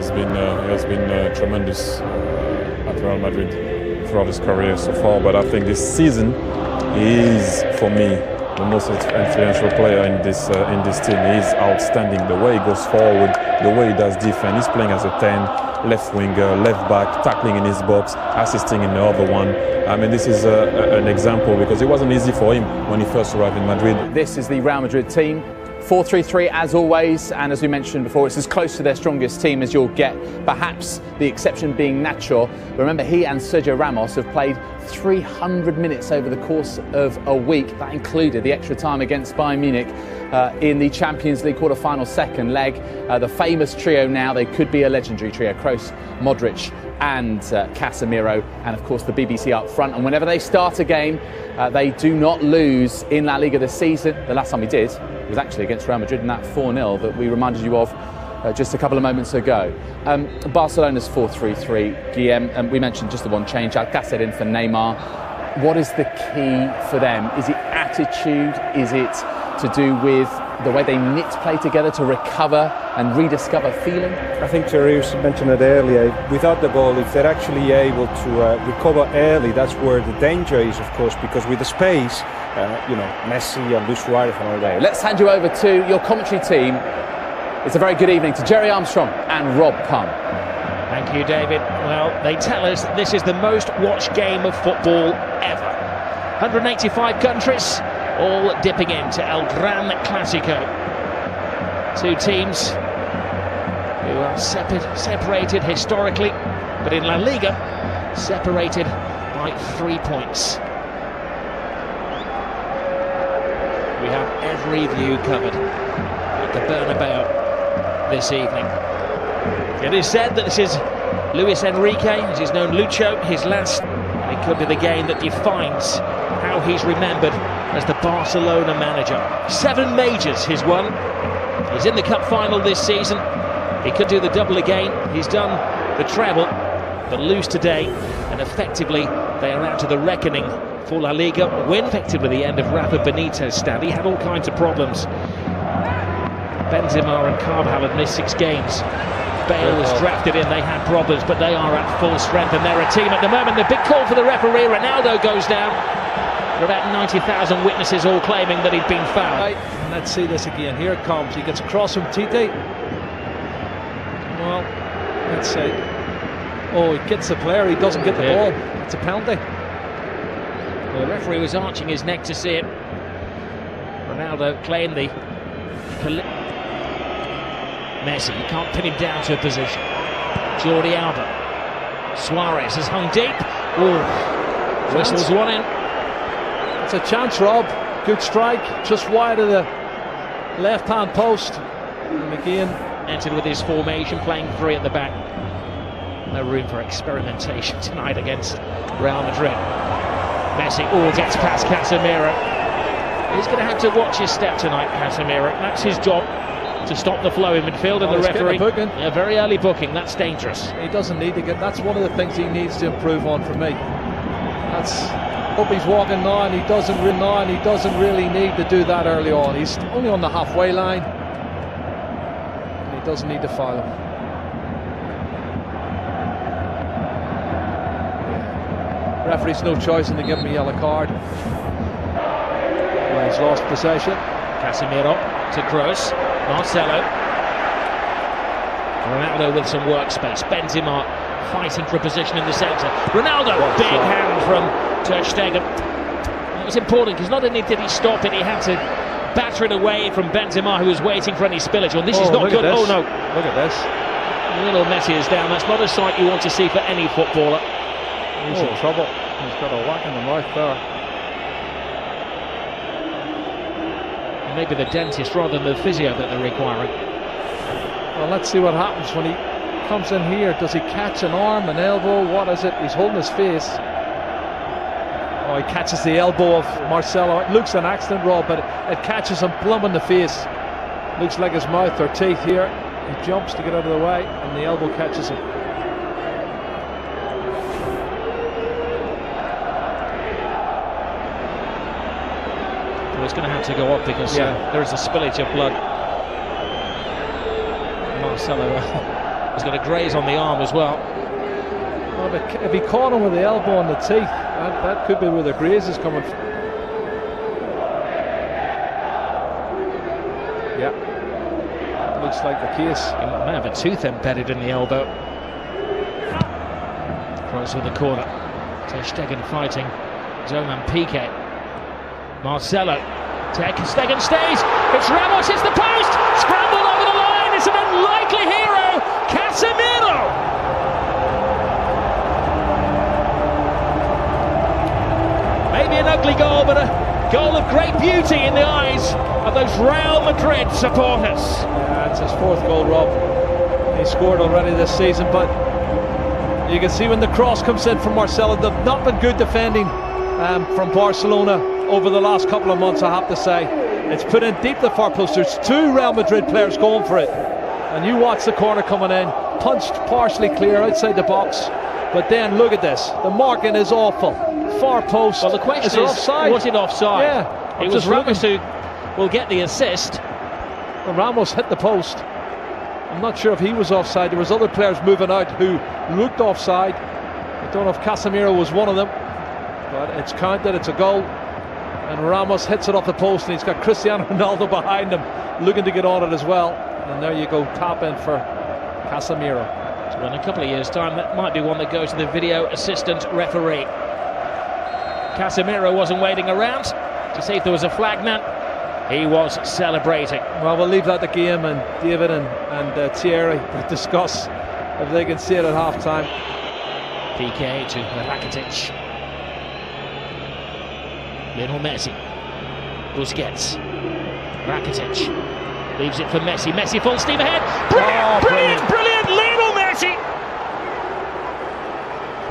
He has been tremendous at Real Madrid throughout his career so far, but I think this season he is, for me, the most influential player in this team. He is outstanding. The way he goes forward, the way he does defense. He's playing as a 10, left winger, left back, tackling in his box, assisting in the other one. I mean, this is an example because it wasn't easy for him when he first arrived in Madrid. This is the Real Madrid team. 4-3-3 as always, and as we mentioned before, it's as close to their strongest team as you'll get, perhaps the exception being Nacho. Remember, he and Sergio Ramos have played 300 minutes over the course of a week. That included the extra time against Bayern Munich in the Champions League quarter-final second leg. The famous trio now, they could be a legendary trio, Kroos, Modric and Casemiro, and of course the BBC up front. And whenever they start a game, they do not lose in La Liga this season. The last time we did was actually against Real Madrid in that 4-0 that we reminded you of just a couple of moments ago. Barcelona's 4-3-3, Guillem, we mentioned just the one change, Alcácer in for Neymar. What is the key for them? Is it attitude? Is it to do with the way they knit play together to recover and rediscover feeling? I think Terry mentioned it earlier. Without the ball, if they're actually able to recover early, that's where the danger is, of course, because with the space, Messi and Luis Suarez and all that. Let's hand you over to your commentary team. It's a very good evening to Jerry Armstrong and Rob Kahn. Thank you, David. Well, they tell us that this is the most watched game of football ever. 185 countries, all dipping into ElClásico. Two teams who are separated historically, but in La Liga, separated by 3 points. We have every view covered at the Bernabeu this evening. It is said that this is Luis Enrique, as he's known Lucho, his last. It could be the game that defines how he's remembered as the Barcelona manager. 7 majors he's won. He's in the cup final this season. He could do the double again. He's done the treble, but lose today, and effectively they are out to the reckoning for La Liga. Win effectively the end of Rafa Benitez's stand. He had all kinds of problems. Benzema and Carvajal had missed 6 games. Bale was drafted in, they had problems, but they are at full strength and they're a team at the moment. The big call for the referee, Ronaldo goes down. There are about 90,000 witnesses all claiming that he'd been fouled. Right, let's see this again. Here it comes. He gets across from Tite. Well, let's say, oh, he gets the player, he doesn't get the ball. It's a penalty. Well, the referee was arching his neck to see it. Ronaldo claimed the Messi, you can't pin him down to a position. Jordi Alba. Suarez has hung deep. Ooh, whistles one in. It's a chance, Rob. Good strike, just wide of the left-hand post. And again, entered with his formation, playing 3 at the back. No room for experimentation tonight against Real Madrid. Messi, gets past Casemiro. He's going to have to watch his step tonight, Casemiro. That's his job, to stop the flow in midfield, and the referee, a very early booking, that's dangerous. He doesn't need to get, that's one of the things he needs to improve on for me. That's, hope he's walking now, and he doesn't really need to do that early on. He's only on the halfway line, and he doesn't need to foul him. Referee's no choice in to give him a yellow card. Well, he's lost possession. Casemiro to Kroos. Marcelo. Ronaldo with some workspace. Benzema fighting for a position in the centre. Ronaldo, big hand from Ter Stegen. It was important because not only did he stop it, he had to batter it away from Benzema, who was waiting for any spillage. Well, this is not good. Oh no! Look at this. Little Messi is down. That's not a sight you want to see for any footballer. He's in trouble. He's got a whack in the mouth there. Maybe the dentist rather than the physio that they're requiring. Well, let's see what happens when he comes in here. Does he catch an arm, an elbow? What is it? He's holding his face. Oh, he catches the elbow of Marcelo. It looks an accident, Rob, but it catches him plumb in the face. Looks like his mouth or teeth here. He jumps to get out of the way, and the elbow catches him. It's going to have to go up because there is a spillage of blood. Marcelo He's got a graze on the arm as well. Well, if he caught him with the elbow on the teeth, that could be where the graze is coming from. Yeah, looks like the case. He might have a tooth embedded in the elbow. Cross with the corner. Ter Stegen fighting his own man Piqué. Marcelo. Ter Stegen stays. It's Ramos, hits the post. Scrambled over the line. It's an unlikely hero. Casemiro. Maybe an ugly goal, but a goal of great beauty in the eyes of those Real Madrid supporters. Yeah, it's his 4th goal, Rob. He scored already this season, but you can see when the cross comes in from Marcelo, they've not been good defending from Barcelona over the last couple of months, I have to say. It's put in deep the far post. There's 2 Real Madrid players going for it. And you watch the corner coming in, punched partially clear outside the box. But then look at this. The marking is awful. Far post. Well, the question is offside? Was it offside? Yeah. It was Ramos who will get the assist. Well, Ramos hit the post. I'm not sure if he was offside. There was other players moving out who looked offside. I don't know if Casemiro was one of them. But it's counted, it's a goal. And Ramos hits it off the post, and he's got Cristiano Ronaldo behind him looking to get on it as well. And there you go, tap in for Casemiro. So in a couple of years' time, that might be one that goes to the video assistant referee. Casemiro wasn't waiting around to see if there was a flag man. He was celebrating. Well, we'll leave that to game, and David and Thierry will discuss if they can see it at half-time. Piqué to Rakitic. Lionel Messi. Busquets. Rakitic. Leaves it for Messi. Messi full steam ahead. Brilliant! Lionel Messi!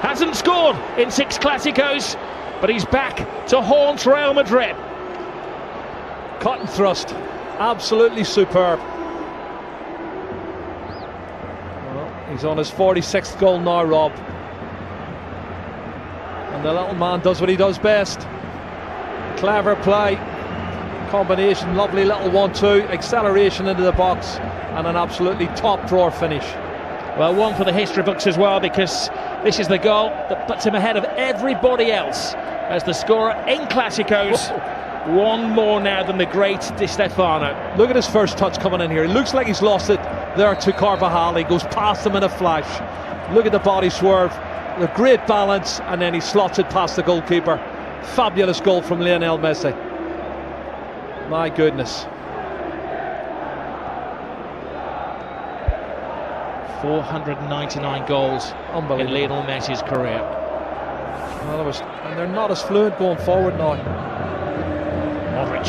Hasn't scored in 6 Clásicos, but he's back to haunt Real Madrid. Cut and thrust. Absolutely superb. Well, he's on his 46th goal now, Rob. And the little man does what he does best. Clever play, combination, lovely little 1-2, acceleration into the box, and an absolutely top drawer finish. Well, one for the history books as well, because this is the goal that puts him ahead of everybody else as the scorer in Clásicos. One more now than the great Di Stefano. Look at his first touch coming in here. It looks like he's lost it there to Carvajal. He goes past him in a flash. Look at the body swerve, the great balance, and then he slots it past the goalkeeper. Fabulous goal from Lionel Messi. My goodness. 499 goals in Lionel Messi's career. Well, and they're not as fluent going forward now. Modric.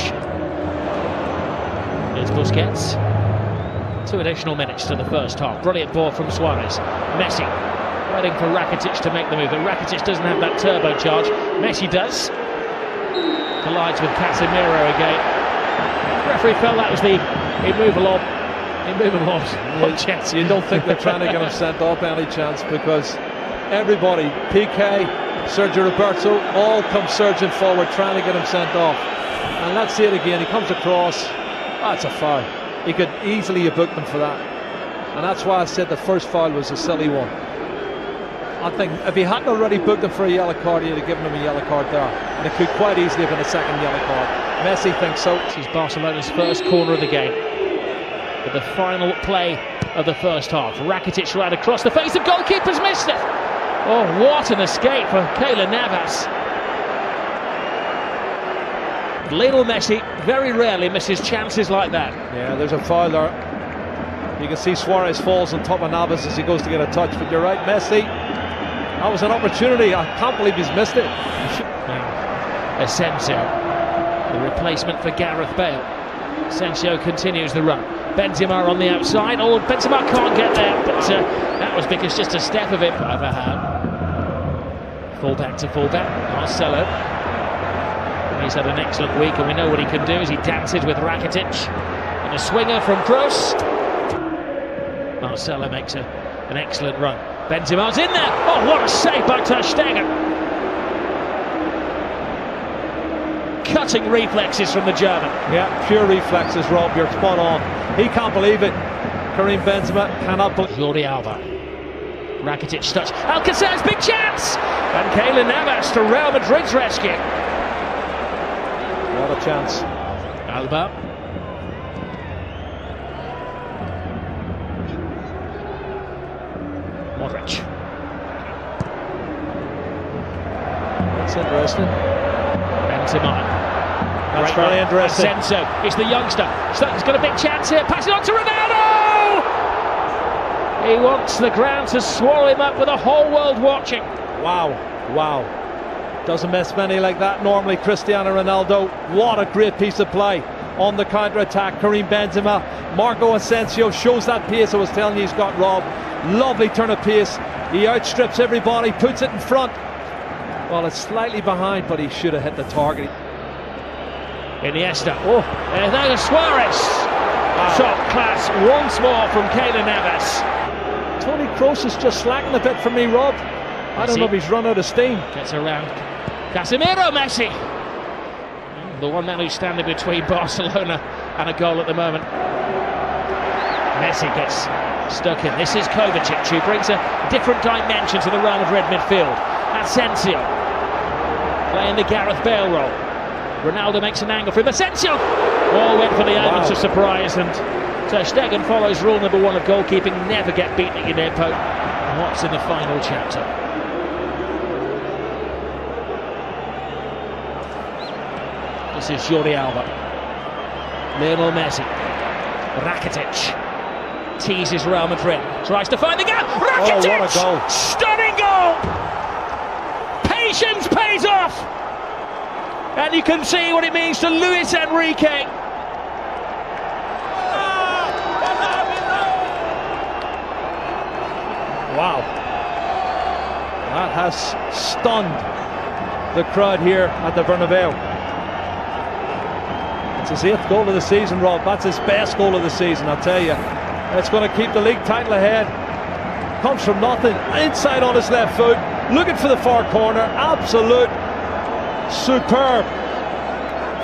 Here's Busquets. 2 additional minutes to the first half. Brilliant ball from Suarez. Messi waiting for Rakitic to make the move, but Rakitic doesn't have that turbocharge. Messi does. Collides with Casemiro again. The referee felt that was the immovable chance. You don't think they're trying to get him sent off any chance, because everybody, Piqué, Sergio Roberto, all come surging forward trying to get him sent off. And let's see it again. He comes across. That's a foul. He could easily have booked him for that. And that's why I said the first foul was a silly one. I think if he hadn't already booked him for a yellow card, he'd have given him a yellow card there. And it could quite easily have been a second yellow card. Messi thinks so. This is Barcelona's first corner of the game. But the final play of the first half. Rakitic right across the face of goalkeepers, missed it. Oh, what an escape for Keylor Navas. Lionel Messi very rarely misses chances like that. Yeah, there's a foul there. You can see Suarez falls on top of Navas as he goes to get a touch, but you're right, Messi. That was an opportunity. I can't believe he's missed it. Asensio, the replacement for Gareth Bale. Asensio continues the run. Benzema on the outside. Oh, Benzema can't get there, but that was because just a step of him. Fullback to fullback. Marcelo. He's had an excellent week, and we know what he can do as he dances with Rakitic. And a swinger from Kroos. Marcelo makes an excellent run. Benzema's in there. Oh, what a save by Ter Stegen. Cutting reflexes from the German. Yeah, pure reflexes, Rob. You're spot on. He can't believe it. Karim Benzema cannot believe. Jordi Alba. Rakitic touch. Alcacer's big chance! And Keylor Navas to Real Madrid's rescue. What a chance. Alba. Modric. That's interesting. Benzema. That's very interesting. Asensio, it's the youngster. He's got a big chance here. Pass it on to Ronaldo! He wants the ground to swallow him up with the whole world watching. Wow, wow. Doesn't miss many like that normally. Cristiano Ronaldo, what a great piece of play on the counter-attack. Karim Benzema, Marco Asensio shows that pace I was telling you he's got robbed. Lovely turn of pace. He outstrips everybody, puts it in front. Well, it's slightly behind, but he should have hit the target. Iniesta. Oh, and there's Suarez. Wow. Top class once more from Keylor Navas. Toni Kroos is just slacking a bit for me, Rob. I don't know if he's run out of steam. Gets around Casemiro, Messi. The one man who's standing between Barcelona and a goal at the moment. Messi gets stuck in. This is Kovacic, who brings a different dimension to the Real Madrid midfield. Asensio playing the Gareth Bale role. Ronaldo makes an angle for him. Asensio! All went for the elements of surprise, and Ter Stegen follows rule number 1 of goalkeeping: never get beaten at your near post. And what's in the final chapter? This is Jordi Alba. Lionel Messi. Rakitic teases Real Madrid. Tries to find the gap. Rakitic! Oh, what a goal. Stunning goal! Patience pays off! And you can see what it means to Luis Enrique. Wow. That has stunned the crowd here at the Bernabeu. It's his 8th goal of the season, Rob. That's his best goal of the season, I'll tell you. It's going to keep the league title ahead. Comes from nothing, inside on his left foot, looking for the far corner. Absolute superb.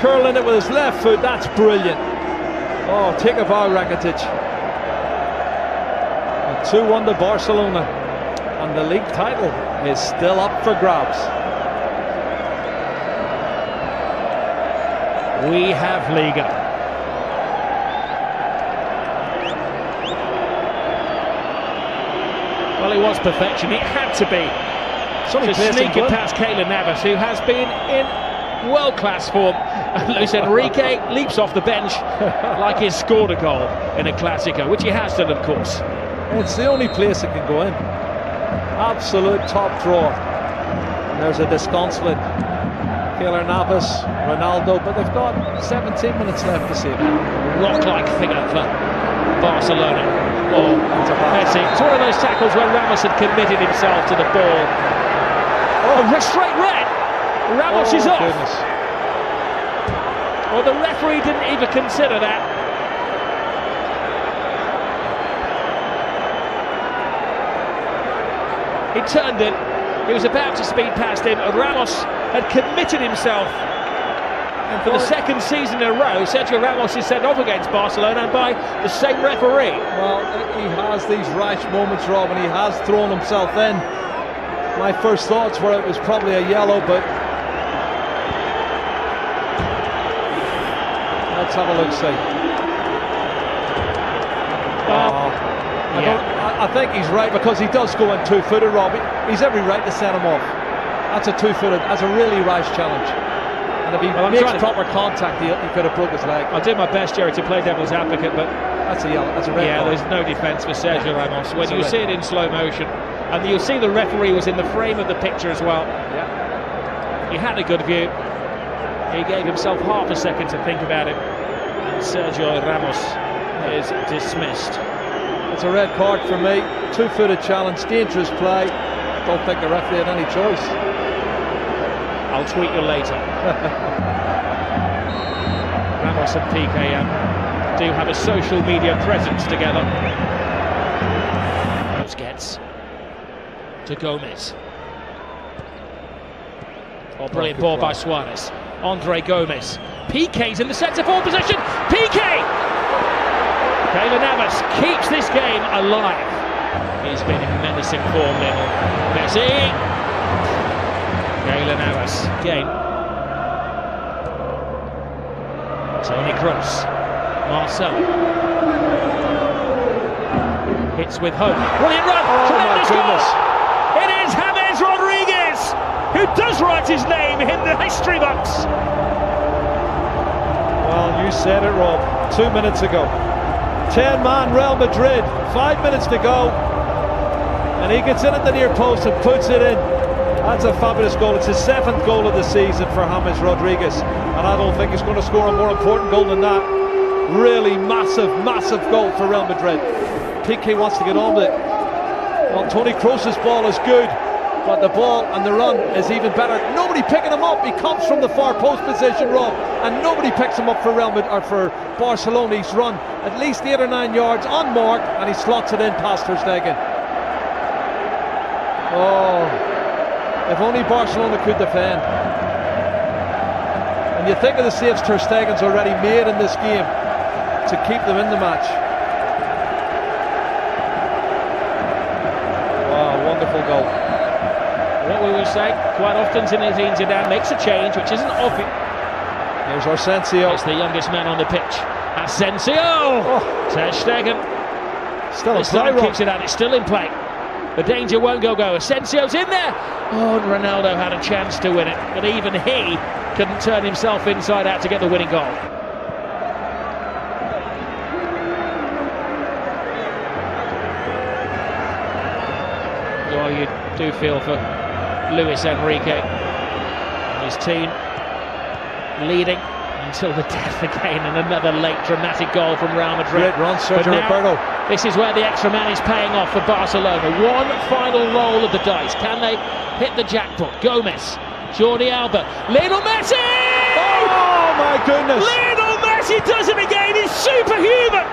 Curling it with his left foot, that's brilliant. Oh, take a bow, Rakitic. 2-1 to Barcelona, and the league title is still up for grabs. We have Liga. Well, it was perfection. It had to be. To sneak it past Keylor Navas, who has been in world-class form. Luis Enrique leaps off the bench like he's scored a goal in ElClásico, which he has done, of course. It's the only place it can go in. Absolute top drawer. And there's a disconsolate Keylor Navas, Ronaldo, but they've got 17 minutes left to save it. Rock-like figure for Barcelona. Oh, Messi. It's one of those tackles where Ramos had committed himself to the ball. Oh, straight red. Ramos is off. Goodness. Well, the referee didn't even consider that. He turned it. He was about to speed past him, and Ramos had committed himself. And for the second season in a row, Sergio Ramos is sent off against Barcelona, and by the same referee. Well, he has these rash moments, Rob, and he has thrown himself in. My first thoughts were it was probably a yellow, but let's have a look, see. I think he's right, because he does go in 2-footed, Rob. He's every right to set him off. That's a 2-footed. That's a really rash challenge. And if he makes proper contact, he could have broke his leg. I'll do my best, Jerry, to play devil's advocate, but that's a yellow. That's a red. Yeah, card. there's no defence for Sergio Ramos. When you see it in slow motion, and you'll see the referee was in the frame of the picture as well. Yeah. He had a good view. He gave himself half a second to think about it. And Sergio Ramos is dismissed. It's a red card for me. 2-footed challenge, dangerous play. Don't think the referee had any choice. I'll tweet you later. Ramos and Piqué do have a social media presence together. Busquets to Gomez. Oh, brilliant ball by Suarez. Andre Gomez. Piqué's in the centre forward position. Piqué! Keylor Navas keeps this game alive. He's been in menacing form, Lionel Messi. Keylor Navas again. Tony Kroos. Marcelo. Hits with hope. Brilliant run. Tremendous goal. It is James Rodriguez who does write his name in the history books. Well, you said it, Rob, 2 minutes ago. 10-man Real Madrid, 5 minutes to go. And he gets in at the near post and puts it in. That's a fabulous goal. It's his 7th goal of the season for James Rodriguez. And I don't think he's going to score a more important goal than that. Really massive, massive goal for Real Madrid. Piqué wants to get on with it. Well, Tony Kroos' ball is good, but the ball and the run is even better. Nobody picking him up. He comes from the far post position, Rob, and nobody picks him up for Real Madrid, or for Barcelona. He's run at least 8 or 9 yards unmarked, and he slots it in past Ter Stegen. Oh, if only Barcelona could defend. And you think of the saves Ter Stegen's already made in this game to keep them in the match. Wow, wonderful goal. What we will say quite often, Zinedine Zidane makes a change which isn't obvious. Here's Asensio. It's the youngest man on the pitch. Asensio! Ter Stegen. Still in play, keeps it out. It's still in play. The danger won't go. Asensio's in there. Oh, and Ronaldo had a chance to win it, but even he couldn't turn himself inside out to get the winning goal. Well, you do feel for Luis Enrique and his team, leading until the death again, and another late dramatic goal from Real Madrid. Great run, Sergio Roberto. This is where the extra man is paying off for Barcelona. One final roll of the dice. Can they hit the jackpot? Gomez, Jordi Alba, Lionel Messi! Oh my goodness! Lionel Messi does it again. He's superhuman.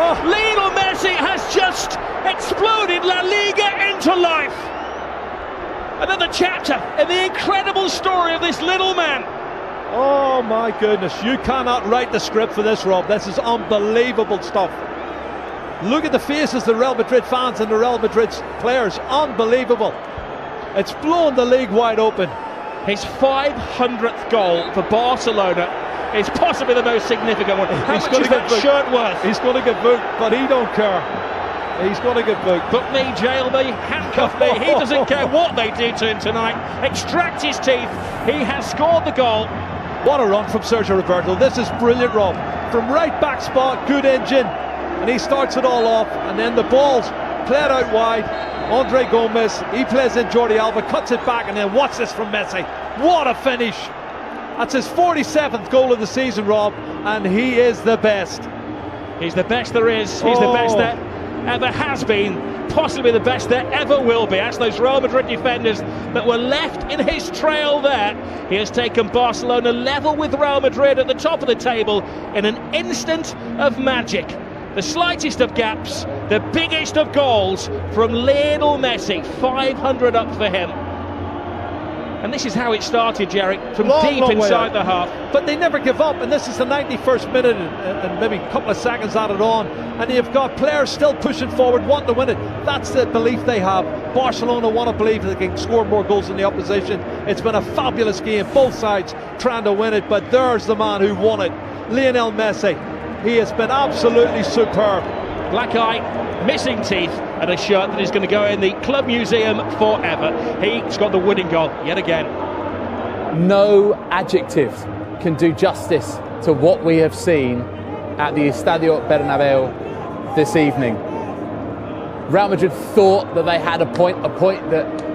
Oh, Lionel Messi has just exploded La Liga into life. Another chapter in the incredible story of this little man. Oh my goodness, you cannot write the script for this, Rob. This is unbelievable stuff. Look at the faces of the Real Madrid fans and the Real Madrid players. Unbelievable. It's blown the league wide open. His 500th goal for Barcelona is possibly the most significant one. How much is that shirt worth? He's going to get booked, but he don't care. He's going to get booked. Book me, jail me, handcuff me. He doesn't care what they do to him tonight. Extract his teeth. He has scored the goal. What a run from Sergio Roberto. This is brilliant, Rob. From right back spot, good engine. And he starts it all off. And then the ball's played out wide. Andre Gomez, he plays in Jordi Alba, cuts it back, and then watch this from Messi. What a finish. That's his 47th goal of the season, Rob. And he is the best. He's the best there is. He's the best there ever has been, possibly the best there ever will be. That's those Real Madrid defenders that were left in his trail there. He has taken Barcelona level with Real Madrid at the top of the table in an instant of magic. The slightest of gaps, the biggest of goals from Lionel Messi. 500 up for him. And this is how it started, Jerry, from deep inside the half. But they never give up, and this is the 91st minute and maybe a couple of seconds added on, and you've got players still pushing forward, wanting to win it. That's the belief they have. Barcelona want to believe that they can score more goals than the opposition. It's been a fabulous game, both sides trying to win it, but there's the man who won it, Lionel Messi. He has been absolutely superb. Black eye, missing teeth, and a shirt that is going to go in the club museum forever. He's got the winning goal yet again. No adjective can do justice to what we have seen at the Estadio Bernabeu this evening. Real Madrid thought that they had a point that